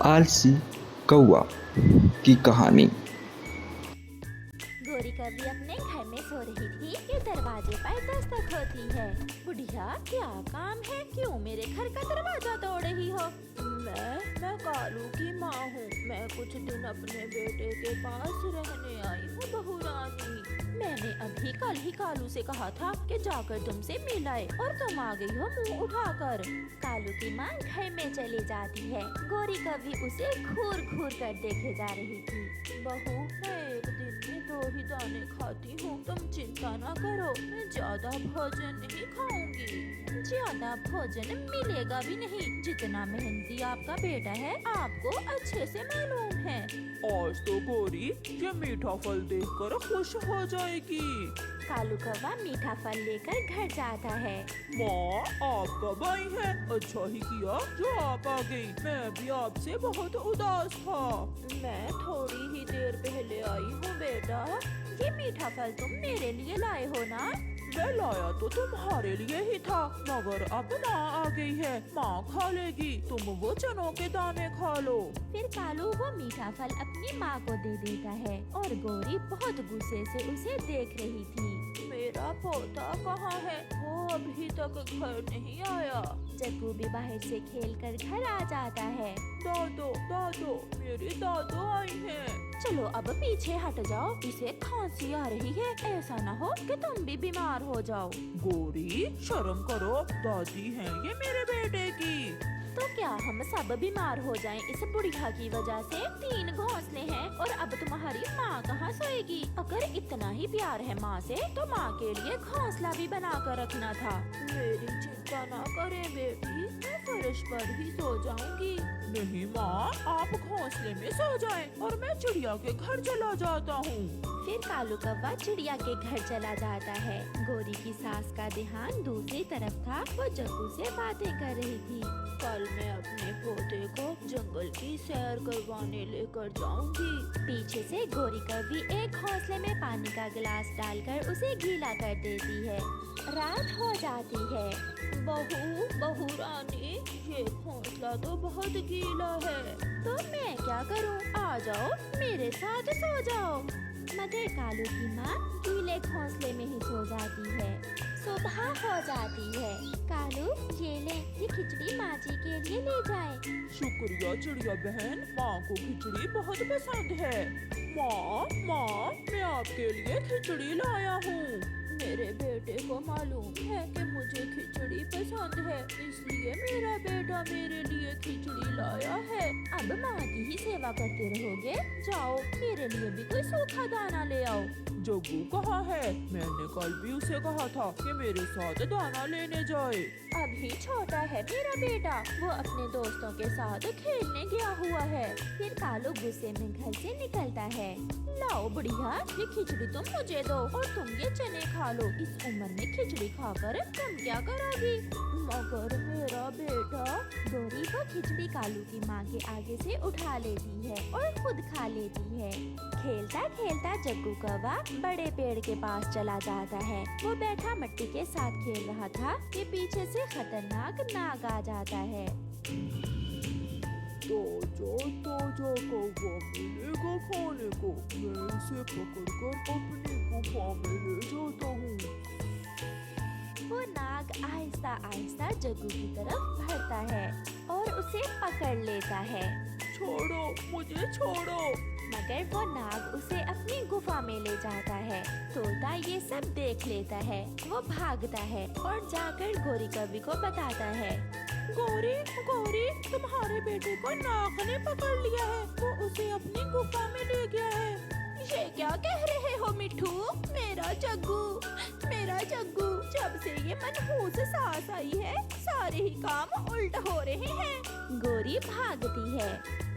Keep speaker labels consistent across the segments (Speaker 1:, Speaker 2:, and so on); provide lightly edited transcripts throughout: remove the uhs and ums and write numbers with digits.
Speaker 1: आलसी कौआ की कहानी।
Speaker 2: गोरी कभी अपने घर में सो रही थी कि दरवाजे पर दस्तक होती है। बुढ़िया, क्या काम है? क्यों मेरे घर का दरवाजा तोड़ रही हो? मैं कालू की माँ हूँ। मैं कुछ दिन अपने बेटे के पास रहने आई हूँ बहू रानी। मैंने अभी कल ही कालू से कहा था कि जाकर तुमसे मिलाए और तुम आ गई हो मुंह उठाकर। कालू की माँ घर में चली जाती है। गोरी कभी उसे घूर घूर कर देखे जा रही थी। बहू, मैं एक दिन में 2 ही दाने खाती हूँ, तुम चिंता ना करो। मैं ज्यादा भोजन नहीं खाऊंगी। ज्यादा भोजन मिलेगा भी नहीं। जितना मेहनती आपका बेटा है आपको अच्छे से मालूम है।
Speaker 3: आज तो गोरी ये मीठा फल देखकर खुश हो जाएगी।
Speaker 2: कालू कौवा मीठा फल लेकर घर जाता है।
Speaker 3: माँ, आप कब आई हैं? अच्छा ही किया जो आप आ गई। मैं भी आपसे बहुत उदास था।
Speaker 2: मैं थोड़ी ही देर पहले आई हूँ बेटा। ये मीठा फल तुम मेरे लिए लाए हो ना?
Speaker 3: मैं लाया तो तुम्हारे लिए ही था, मगर अब माँ आ गई है, माँ खा लेगी। तुम वो चनों के दाने खा लो।
Speaker 2: फिर कालू वो मीठा फल अपनी माँ को दे देता है और गोरी बहुत गुस्से से उसे देख रही थी। मेरा पोता कहाँ है? वो अभी तक घर नहीं आया। जग्गू भी बाहर से खेलकर घर आ जाता है।
Speaker 3: दादो दादो, मेरी दादो आई हैं।
Speaker 2: चलो अब पीछे हट जाओ, इसे खांसी आ रही है। ऐसा ना हो कि तुम भी बीमार हो जाओ।
Speaker 3: गोरी, शर्म करो, दादी हैं ये मेरे बेटे की।
Speaker 2: तो क्या हम सब बीमार हो जाएं इस बुढ़िया की वजह से? 3 घोंसले हैं और अब तुम्हारी माँ कहाँ सोएगी? अगर इतना ही प्यार है माँ से तो माँ के लिए घोंसला भी बना कर रखना था। मेरी चिंता ना करें बेटी, मैं फर्श पर ही सो जाऊंगी।
Speaker 3: नहीं माँ, आप घोंसले में सो जाएं और मैं चिड़िया के घर चला जाता हूँ।
Speaker 2: फिर कालू कौवा चिड़िया के घर चला जाता है। गोरी की सास का ध्यान दूसरी तरफ था। वो जग्गू से बातें कर रही थी। कल मैं अपने पोते को जंगल की सैर करवाने लेकर जाऊंगी। पीछे से गोरी कभी एक घोंसले में पानी का गिलास डालकर उसे गीला कर देती है। रात हो जाती है। बहू रानी, ये घोंसला तो बहुत गीला है, तो मैं क्या करूं? आ जाओ मेरे साथ सो जाओ। मगर कालू की माँ गीले घोंसले में ही सो जाती है। सुबह हो जाती है। कालू, ये ले, ये खिचड़ी माँ जी के लिए ले जाए।
Speaker 3: शुक्रिया चिड़िया बहन, माँ को खिचड़ी बहुत पसंद है। माँ, मैं आपके लिए खिचड़ी लाया हूँ। मेरे बेटे को मालूम है कि मुझे खिचड़ी पसंद है, इसलिए मेरा बेटा मेरे लिए खिचड़ी लाया है। अब माँ की ही सेवा करते रहोगे? जाओ मेरे लिए भी कोई सूखा दाना ले आओ। जग्गू कहाँ है? मैंने कल भी उसे कहा था कि मेरे साथ दाना लेने जाए।
Speaker 2: अभी छोटा है मेरा बेटा, वो अपने दोस्तों के साथ खेलने गया हुआ है। फिर कालू गुस्से में घर से निकलता है। लाओ बुढ़िया, ये खिचड़ी तुम मुझे दो और तुम ये चने खा लो। इस उम्र में खिचड़ी खाकर तुम क्या करोगी? मगर मेरा बेटा। गोरी वो खिचड़ी कालू की माँ के आगे से उठा लेती है और खुद खा लेती है। खेलता खेलता जग्गू कौवा बड़े पेड़ के पास चला जाता है। वो बैठा मट्टी के साथ खेल रहा था कि पीछे से खतरनाक नाग आ जाता है।
Speaker 3: ताजा कौवा मिलेगा खाने को, मैं इसे पकड़कर अपनी गुफा में ले जाता हूँ।
Speaker 2: वो नाग आहिस्ता आहिस्ता जग्गू की तरफ बढ़ता है और उसे पकड़ लेता है।
Speaker 3: छोड़ो मुझे, छोड़ो।
Speaker 2: मगर वो नाग उसे अपनी गुफा में ले जाता है। तोता ये सब देख लेता है। वो भागता है और जाकर गोरी कवि को बताता है।
Speaker 3: गोरी, तुम्हारे बेटे को नाग ने पकड़ लिया है, वो उसे अपनी गुफा में ले गया है।
Speaker 2: ये क्या कह रहे हो मिठू? मेरा जग्गू, जब से ये मनहूस सांस आई है सारे ही काम उल्ट हो रहे हैं। गोरी भागती है।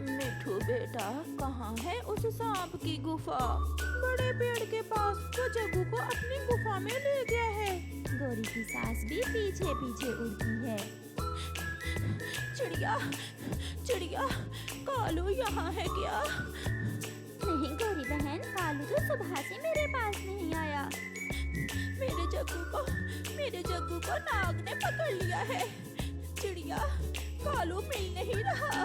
Speaker 2: मिठू बेटा, कहाँ है उस सांप की गुफा?
Speaker 3: बड़े पेड़ के पास, वो जग्गू को अपनी गुफा में ले गया है।
Speaker 2: गोरी की सास भी पीछे पीछे उड़ती है। चिड़िया, कालू यहाँ है क्या? नहीं गोरी बहन, कालू तो सुबह से मेरे पास नहीं आया। मेरे जग्गू को नाग ने पकड़ लिया है। चिड़िया, कालू मिल नहीं रहा।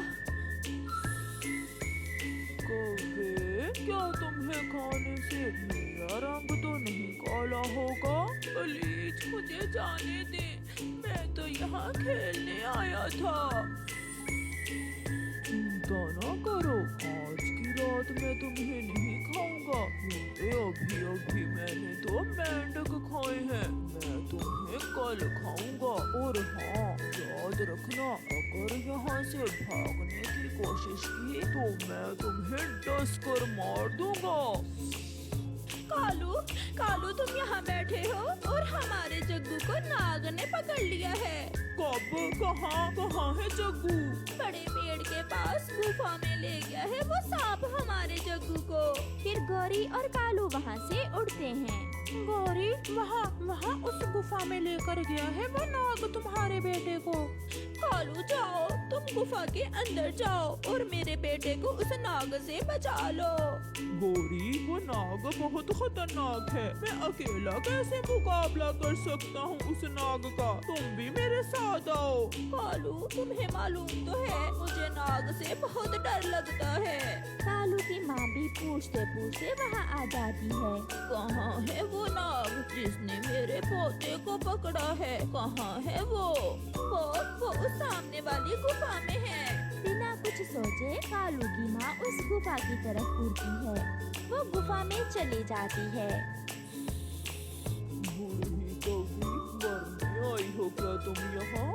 Speaker 3: मेरा रंग तो नहीं काला होगा। प्लीज मुझे जाने दे, मैं तो यहाँ खेलने आया था। चिंता ना करो, आज की रात मैं तुम्हें नहीं खाऊंगा। अभी अभी मैंने तो मेंढक खाए हैं, मैं तुम्हें कल खाऊंगा। और हाँ, याद रखना, अगर यहाँ से भागने की कोशिश की तो मैं तुम्हें डस कर मार दूंगा।
Speaker 2: कालू, कालू तुम यहाँ बैठे हो और हमारे जग्गू को नाग ने पकड़ लिया है।
Speaker 3: कब? कहाँ है जग्गू?
Speaker 2: बड़े पेड़ के पास गुफा में ले गया है वो सांप हमारे जग्गू को। फिर गौरी और कालू वहाँ से उड़ते हैं।
Speaker 3: गौरी वहाँ उस गुफा में लेकर गया है वो नाग तुम्हारे बेटे को।
Speaker 2: कालू जाओ, तुम गुफा के अंदर जाओ और मेरे बेटे को उस नाग से बचा लो।
Speaker 3: गौरी, वो नाग बहुत खतरनाक है, मैं अकेला कैसे मुकाबला कर सकता हूँ उस नाग का? तुम भी मेरे साथ आओ।
Speaker 2: कालू, तुम्हें मालूम तो है मुझे नाग से बहुत डर लगता है। कालू की माँ भी पूछते पूछते वहाँ आ जाती है। कहाँ है वो नाग जिसने मेरे पोते को पकड़ा है? कहाँ है वो उस सामने वाली गुफा में है। बिना कुछ सोचे कालू की माँ उस गुफा की तरफ उड़ती है। वो गुफा में चली जाती है।
Speaker 3: बूढ़ी कभी मरने आई हो क्या तुम यहाँ?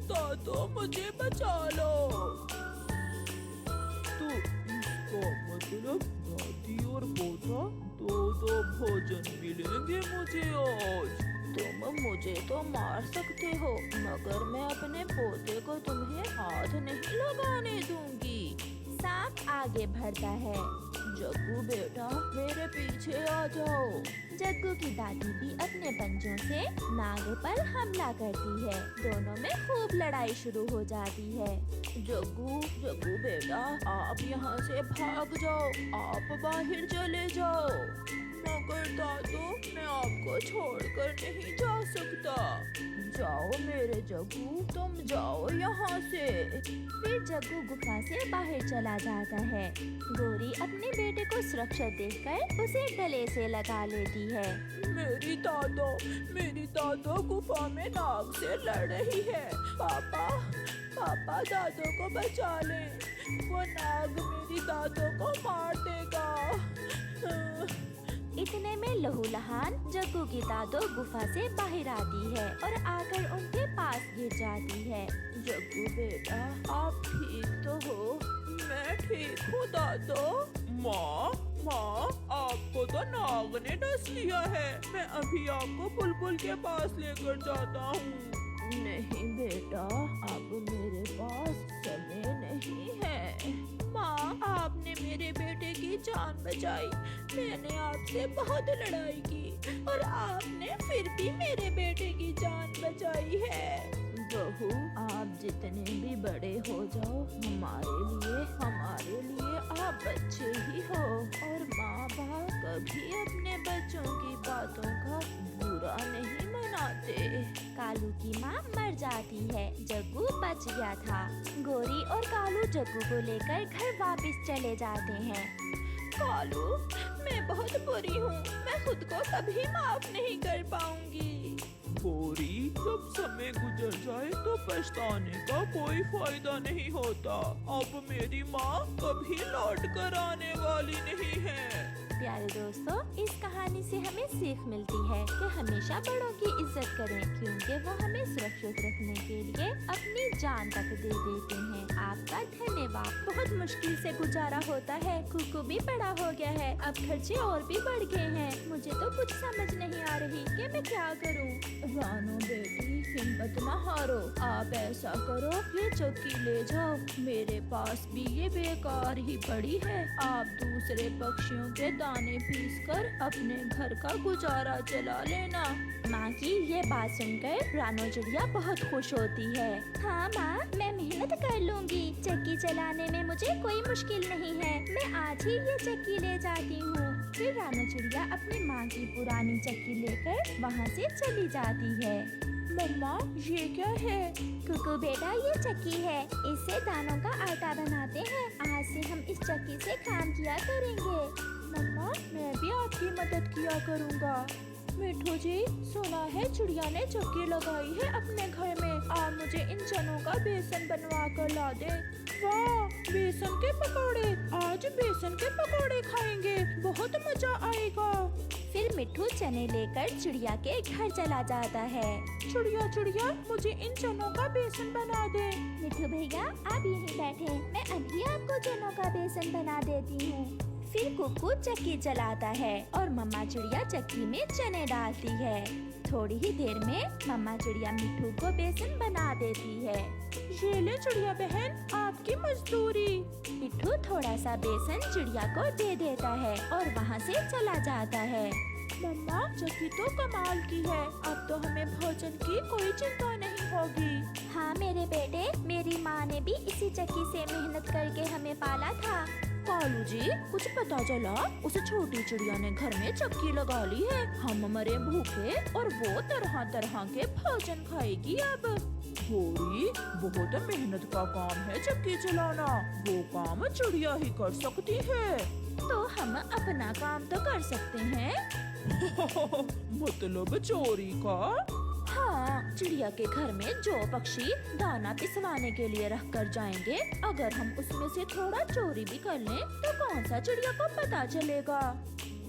Speaker 3: दादो मुझे बचा लो। तो इसका मतलब दादी और पोता दो भोजन मिलेंगे मुझे आज। तुम मुझे तो मार सकते हो, मगर मैं अपने पोते को तुम्हें हाथ नहीं लगाने दूंगी।
Speaker 2: सांप आगे बढ़ता है।
Speaker 3: जग्गू बेटा, मेरे पीछे आ जाओ।
Speaker 2: जग्गू की दादी भी अपने पंजों से नाग पर हमला करती है। दोनों में खूब लड़ाई शुरू हो जाती है।
Speaker 3: जग्गू बेटा, आप यहाँ से भाग जाओ, आप बाहर चले जाओ। मगर दादू, मैं आपको छोड़कर नहीं जा सकता। जाओ मेरे जग्गू, तुम जाओ यहाँ से।
Speaker 2: फिर जग्गू गुफा से बाहर चला जाता है। गौरी अपने बेटे को सुरक्षित देखकर उसे गले से लगा लेती है।
Speaker 3: मेरी दादो गुफा में नाग से लड़ रही है। पापा दादो को बचा ले, वो नाग मेरी दादो को मार देगा।
Speaker 2: इतने में लहूलुहान जग्गू की दादो गुफा से बाहर आती है और आकर उनके पास गिर जाती है।
Speaker 3: जग्गू बेटा, आप ठीक तो हो? मैं ठीक हूँ दादो। माँ, आपको तो नाग ने डस लिया है। मैं अभी आपको बुलबुल के पास लेकर जाता हूँ। नहीं बेटा, अब मेरे पास समय नहीं है।
Speaker 2: माँ, आपने मेरे बेटे की जान बचाई। मैंने आपसे बहुत लड़ाई की और आपने फिर भी मेरे बेटे की जान बचाई है।
Speaker 3: बहू, आप जितने भी बड़े हो जाओ, हमारे लिए आप बच्चे ही हो। और माँ बाप कभी अपने बच्चों की बातों का बुरा नहीं मनाते।
Speaker 2: कालू की माँ मर जाती है। जग्गू बच गया था। गौरी और कालू जग्गू को लेकर घर वापस चले जाते हैं। कालू, मैं बहुत बुरी हूँ, मैं खुद को कभी माफ नहीं कर पाऊंगी।
Speaker 3: गौरी, जब समय गुजर जाए तो पछताने का कोई फायदा नहीं होता। अब मेरी माँ कभी लौट कर आने वाली नहीं है।
Speaker 2: प्यारे दोस्तों, इस कहानी से हमें सीख मिलती है कि हमेशा बड़ों की इज्जत करें, क्योंकि वो हमें सुरक्षित रखने के लिए अपनी जान तक दे देते हैं। आपका धन्यवाद। बहुत मुश्किल से गुजारा होता है। कुकू भी बड़ा हो गया है, अब खर्चे और भी बढ़ गए हैं। मुझे तो कुछ समझ नहीं आ रही कि मैं क्या करूं।
Speaker 3: रानो बेटी, हिम्मत न हारो। आप ऐसा करो, ये चक्की ले जाओ, मेरे पास भी ये बेकार ही पड़ी है। आप दूसरे पक्षियों के दाने पीसकर अपने घर का गुजारा चला लेना।
Speaker 2: माँ की ये बात सुनकर रानो चिड़िया बहुत खुश होती है। हाँ माँ, मैं मेहनत कर लूँगी। चक्की चलाने में मुझे कोई मुश्किल नहीं है। मैं आज ही ये चक्की ले जाती हूँ। फिर रानो चिड़िया अपनी माँ की पुरानी चक्की लेकर वहाँ से चली जाती है।
Speaker 3: मम्मा, ये क्या है?
Speaker 2: कुकू बेटा, ये चक्की है, इससे दानों का आटा बनाते हैं। आज से हम इस चक्की से काम किया करेंगे। मम्मा मैं भी आपकी मदद किया करूँगा। मिठू जी, सुना है चिड़िया ने चक्की लगाई है अपने घर में। आप मुझे इन चनों का बेसन बनवा कर ला दे। वाह, बेसन के पकौड़े! आज बेसन के पकौड़े खाएंगे, बहुत मजा आएगा। फिर मिठू चने लेकर चिड़िया के घर चला जाता है। चिड़िया चिड़िया, मुझे इन चनों का बेसन बना दे। मिठू भैया आप यहीं बैठे, मैं अभी आपको चनों का बेसन बना देती हूँ। फिर कुक्कू चक्की चलाता है और मम्मा चिड़िया चक्की में चने डालती है। थोड़ी ही देर में मम्मा चिड़िया मिठू को बेसन बना देती है। ये ले चिड़िया बहन, आपकी मजदूरी। मिठू थोड़ा सा बेसन चिड़िया को दे देता है और वहाँ से चला जाता है। मम्मा चक्की तो कमाल की है, अब तो हमें भोजन की कोई चिंता नहीं होगी। हाँ मेरे बेटे, मेरी माँ ने भी इसी चक्की से मेहनत करके हमें पाला था। कालू जी, कुछ पता चला? उस छोटी चिड़िया ने घर में चक्की लगा ली है। हम मरे भूखे और वो तरह तरह के भोजन खाएगी अब। थोड़ी बहुत मेहनत का काम है चक्की चलाना, वो काम चिड़िया ही कर सकती है। तो हम अपना काम तो कर सकते हैं।
Speaker 3: मतलब चोरी का?
Speaker 2: हाँ, चिड़िया के घर में जो पक्षी दाना पिसवाने के लिए रख कर जाएंगे, अगर हम उसमें से थोड़ा चोरी भी कर लें तो कौन सा चिड़िया को पता चलेगा।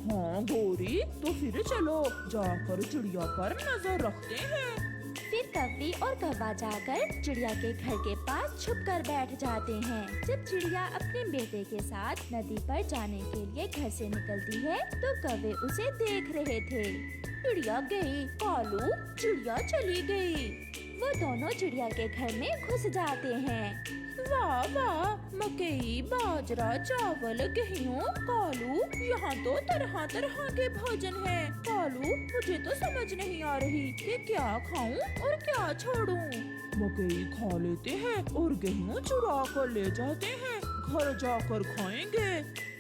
Speaker 3: हाँ गौरी, तो फिर चलो जाकर चिड़िया पर नजर रखते हैं।
Speaker 2: फिर कव्वी और कौवा जाकर चिड़िया के घर के पास छुप कर बैठ जाते हैं। जब चिड़िया अपने बेटे के साथ नदी पर जाने के लिए घर से निकलती है तो कौवे उसे देख रहे थे। चिड़िया गई, कालू, चिड़िया चली गई। वो दोनों चिड़िया के घर में घुस जाते हैं। वाह वाह, मकई, बाजरा, चावल, गेहूँ। कालू, यहाँ तो तरह तरह के भोजन हैं। कालू, मुझे तो समझ नहीं आ रही कि क्या खाऊं और क्या छोड़ूं।
Speaker 3: मकई खा लेते हैं और गेहूँ चुरा कर ले जाते हैं, घर जाकर खाएंगे।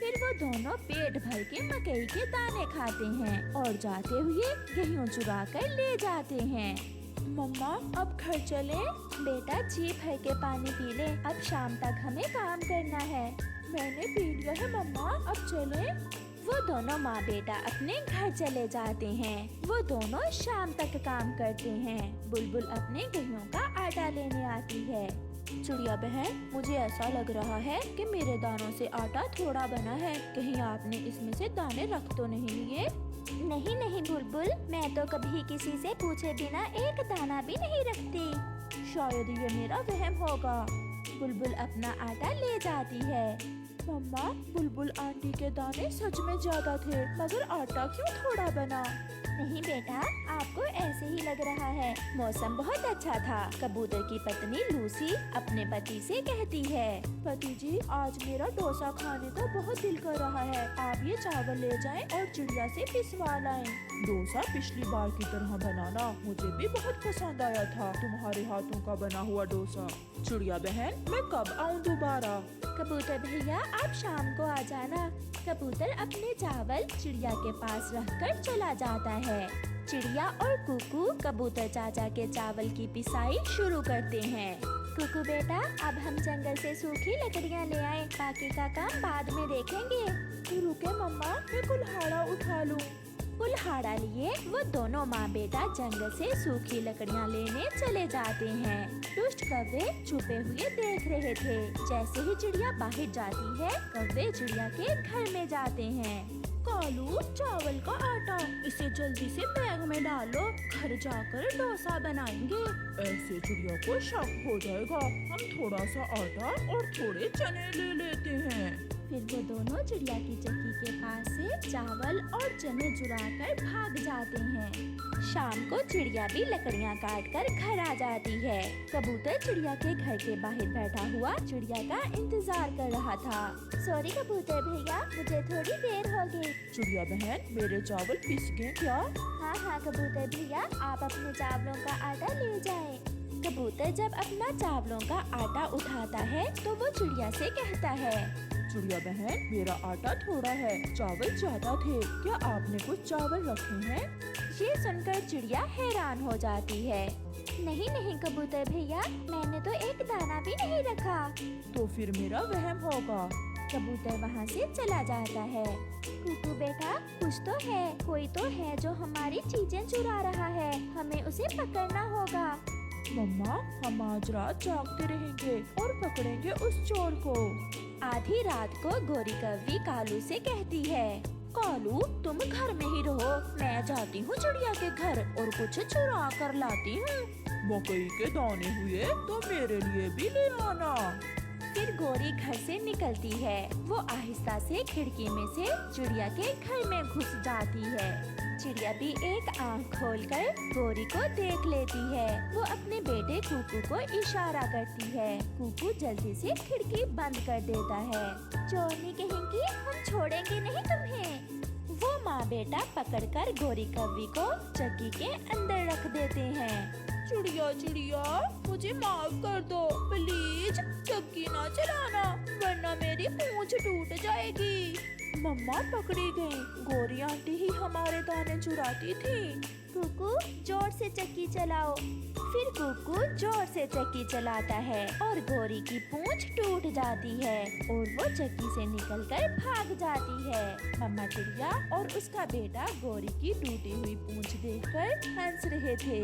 Speaker 2: फिर वो दोनों पेट भर के मकई के दाने खाते हैं और जाते हुए गेहूँ चुरा कर ले जाते हैं। मम्मा अब घर चलें? बेटा जी भर के पानी पी ले, अब शाम तक हमें काम करना है। मैंने पी लिया है मम्मा, अब चलें? वो दोनों माँ बेटा अपने घर चले जाते हैं। वो दोनों शाम तक काम करते हैं। बुलबुल अपने गेहूं का आटा लेने आती है। चिड़िया बहन, मुझे ऐसा लग रहा है कि मेरे दानों से आटा थोड़ा बना है, कहीं आपने इसमें से दाने रख तो नहीं लिए? नहीं नहीं बुलबुल, मैं तो कभी किसी से पूछे बिना एक दाना भी नहीं रखती। शायद ये मेरा वहम होगा। बुलबुल अपना आटा ले जाती है। मम्मा, बुलबुल आंटी के दाने सच में ज्यादा थे, मगर आटा क्यों थोड़ा बना? नहीं बेटा, आपको ऐसे ही लग रहा है। मौसम बहुत अच्छा था। कबूतर की पत्नी लूसी अपने पति से कहती है, पति जी आज मेरा डोसा खाने का बहुत दिल कर रहा है, आप ये चावल ले जाएं और चिड़िया से पिसवा लाएं।
Speaker 3: डोसा पिछली बार की तरह बनाना, मुझे भी बहुत पसंद आया था तुम्हारे हाथों का बना हुआ डोसा। चिड़िया बहन, मैं कब आऊँ दोबारा?
Speaker 2: कबूतर भैया आप शाम को आ जाना। कबूतर अपने चावल चिड़िया के पास रखकर चला जाता है। चिड़िया और कुकू कबूतर चाचा के चावल की पिसाई शुरू करते हैं। कुकू बेटा, अब हम जंगल से सूखी लकड़ियाँ ले आए, बाकी का काम बाद में देखेंगे।
Speaker 3: रुके मम्मा, मैं कुल्हाड़ा उठा लूँ।
Speaker 2: कुल्हाड़ा लिए वो दोनों माँ बेटा जंगल से सूखी लकड़ियाँ लेने चले जाते हैं। दुष्ट कौवे छुपे हुए देख रहे थे। जैसे ही चिड़िया बाहर जाती है, कौवे चिड़िया के घर में जाते हैं।
Speaker 3: कालू, चावल का आटा, इसे जल्दी से बैग में डालो, घर जाकर डोसा बनाएंगे। ऐसे चिड़िया को शक हो जाएगा। हम थोड़ा सा आटा और थोड़े चने ले लेते हैं।
Speaker 2: फिर वो दोनों चिड़िया की चक्की के पास से चावल और चने चुराकर भाग जाते हैं। शाम को चिड़िया भी लकड़ियाँ काटकर घर आ जाती है। कबूतर चिड़िया के घर के बाहर बैठा हुआ चिड़िया का इंतजार कर रहा था। सॉरी कबूतर भैया, मुझे थोड़ी देर हो गई।
Speaker 3: चिड़िया बहन, मेरे चावल पिस गए क्या?
Speaker 2: हाँ हाँ कबूतर भैया, आप अपने चावलों का आटा ले जाएं। कबूतर जब अपना चावलों का आटा उठाता है तो वो चिड़िया से कहता है,
Speaker 3: चिड़िया बहन, मेरा आटा थोड़ा है, चावल ज्यादा थे, क्या आपने कुछ चावल रखे हैं?
Speaker 2: ये सुनकर चिड़िया हैरान हो जाती है। नहीं नहीं कबूतर भैया, मैंने तो एक दाना भी नहीं रखा।
Speaker 3: तो फिर मेरा वहम होगा।
Speaker 2: कबूतर वहाँ से चला जाता है। कुकू बेटा, कुछ तो है, कोई तो है जो हमारी चीजें चुरा रहा है, हमें उसे पकड़ना होगा।
Speaker 3: मम्मा, हम आज रात जागते रहेंगे और पकड़ेंगे उस चोर को।
Speaker 2: आधी रात को गोरी कौवी कालू से कहती है, कालू तुम घर में ही रहो, मैं जाती हूँ चिड़िया के घर और कुछ चुरा कर लाती हूँ।
Speaker 3: मकई के दाने हुए तो मेरे लिए भी ले आना।
Speaker 2: फिर गोरी घर से निकलती है। वो आहिस्ता से खिड़की में से चिड़िया के घर में घुस जाती है। चिड़िया भी एक आंख खोलकर गोरी को देख लेती है। वो अपने बेटे कुकू को इशारा करती है। कुकू जल्दी से खिड़की बंद कर देता है। चोरनी कहेंगी, हम छोड़ेंगे नहीं तुम्हें। वो माँ बेटा पकड़कर गोरी कौवी को चक्की के अंदर रख देते हैं।
Speaker 3: चिड़िया चिड़िया, मुझे माफ कर दो प्लीज, चक्की ना चलाना वरना मेरी पूंछ टूट जाएगी। मम्मा पकड़ी गई, गोरी आंटी ही हमारे दाने चुराती थी।
Speaker 2: कुकू जोर से चक्की चलाओ। फिर कुकू जोर से चक्की चलाता है और गोरी की पूंछ टूट जाती है और वो चक्की से निकलकर भाग जाती है। मम्मा चिड़िया और उसका बेटा गोरी की टूटी हुई पूंछ देखकर हंस रहे थे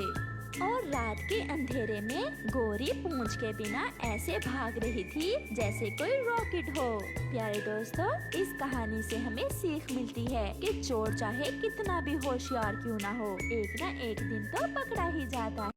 Speaker 2: और रात के अंधेरे में गोरी पूंछ के बिना ऐसे भाग रही थी जैसे कोई रॉकेट हो। प्यारे दोस्तों, इस कहानी से हमें सीख मिलती है कि चोर चाहे कितना भी होशियार क्यों ना हो, एक ना एक दिन तो पकड़ा ही जाता है।